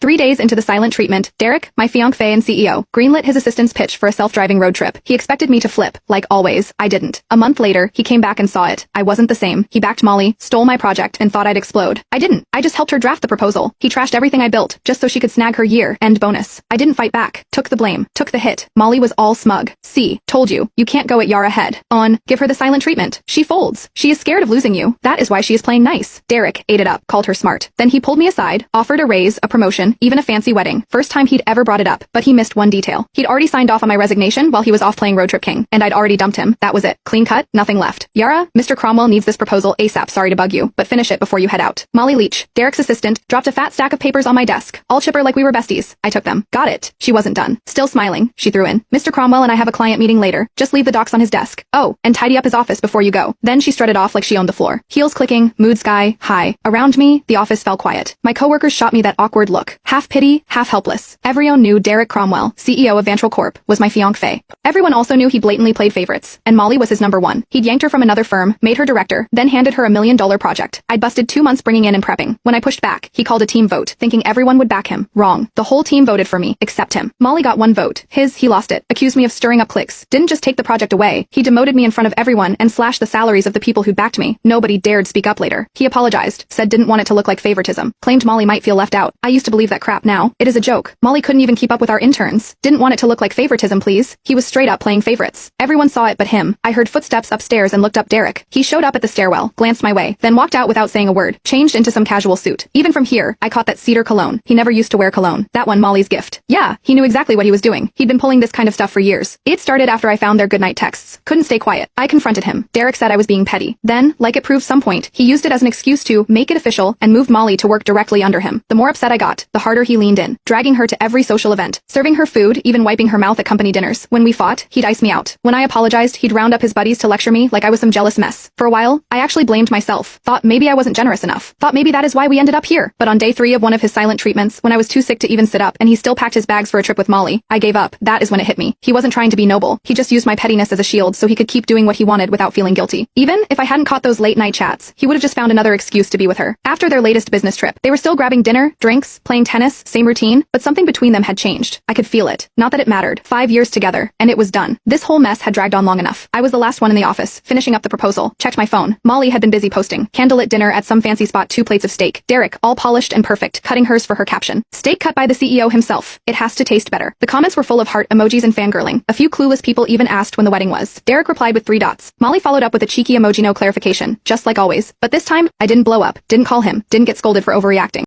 3 days into the silent treatment, Derek, my fiancé and CEO, greenlit his assistant's pitch for a self-driving road trip. He expected me to flip. Like always, I didn't. A month later, he came back and saw it. I wasn't the same. He backed Molly, stole my project, and thought I'd explode. I didn't. I just helped her draft the proposal. He trashed everything I built, just so she could snag her year-end bonus. I didn't fight back. Took the blame. Took the hit. Molly was all smug. See, told you. You can't go at Yara head on. Give her the silent treatment. She folds. She is scared of losing you. That is why she is playing nice. Derek ate it up, called her smart. Then he pulled me aside, offered a raise, a promotion, even a fancy wedding. First time he'd ever brought it up, but he missed one detail. He'd already signed off on my resignation while he was off playing Road Trip King, and I'd already dumped him. That was it. Clean cut, nothing left. Yara, Mr. Cromwell needs this proposal ASAP. Sorry to bug you, but finish it before you head out. Molly Leach, Derek's assistant, dropped a fat stack of papers on my desk, all chipper like we were besties. I took them. Got it. She wasn't done. Still smiling, she threw in, Mr. Cromwell and I have a client meeting later. Just leave the docs on his desk. Oh, and tidy up his office before you go. Then she strutted off like she owned the floor. Heels clicking, mood sky high. Around me, the office fell quiet. My coworkers shot me that awkward look. Half pity, half helpless. Everyone knew Derek Cromwell, CEO of Vantral Corp, was my fiancé. Everyone also knew he blatantly played favorites, and Molly was his number one. He'd yanked her from another firm, made her director, then handed her $1 million project. I'd busted 2 months bringing in and prepping. When I pushed back, he called a team vote, thinking everyone would back him. Wrong. The whole team voted for me, except him. Molly got 1 vote. He lost it. Accused me of stirring up cliques. Didn't just take the project away. He demoted me in front of everyone and slashed the salaries of the people who backed me. Nobody dared speak up later. He apologized, said didn't want it to look like favoritism. Claimed Molly might feel left out. I used to believe that crap now. It is a joke. Molly couldn't even keep up with our interns. Didn't want it to look like favoritism, please. He was straight up playing favorites. Everyone saw it but him. I heard footsteps upstairs and looked up Derek. He showed up at the stairwell, glanced my way, then walked out without saying a word. Changed into some casual suit. Even from here, I caught that cedar cologne. He never used to wear cologne. That one Molly's gift. Yeah, he knew exactly what he was doing. He'd been pulling this kind of stuff for years. It started after I found their goodnight texts. Couldn't stay quiet. I confronted him. Derek said I was being petty. Then, like it proved some point, he used it as an excuse to make it official and moved Molly to work directly under him. The more upset I got, the harder he leaned in, dragging her to every social event, serving her food, even wiping her mouth at company dinners. When we fought, he'd ice me out. When I apologized, he'd round up his buddies to lecture me like I was some jealous mess. For a while, I actually blamed myself. Thought maybe I wasn't generous enough. Thought maybe that is why we ended up here. But on day 3 of one of his silent treatments, when I was too sick to even sit up and he still packed his bags for a trip with Molly, I gave up. That is when it hit me. He wasn't trying to be noble. He just used my pettiness as a shield so he could keep doing what he wanted without feeling guilty. Even if I hadn't caught those late night chats, he would have just found another excuse to be with her. After their latest business trip, they were still grabbing dinner, drinks, playing tennis, same routine, but something between them had changed. I could feel it. Not that it mattered. 5 years together, and it was done. This whole mess had dragged on long enough. I was the last one in the office, finishing up the proposal. Checked my phone. Molly had been busy posting. Candlelit dinner at some fancy spot, 2 plates of steak. Derek, all polished and perfect, cutting hers for her caption. Steak cut by the CEO himself. It has to taste better. The comments were full of heart emojis and fangirling. A few clueless people even asked when the wedding was. Derek replied with 3 dots. Molly followed up with a cheeky emoji no clarification, just like always. But this time, I didn't blow up, didn't call him, didn't get scolded for overreacting.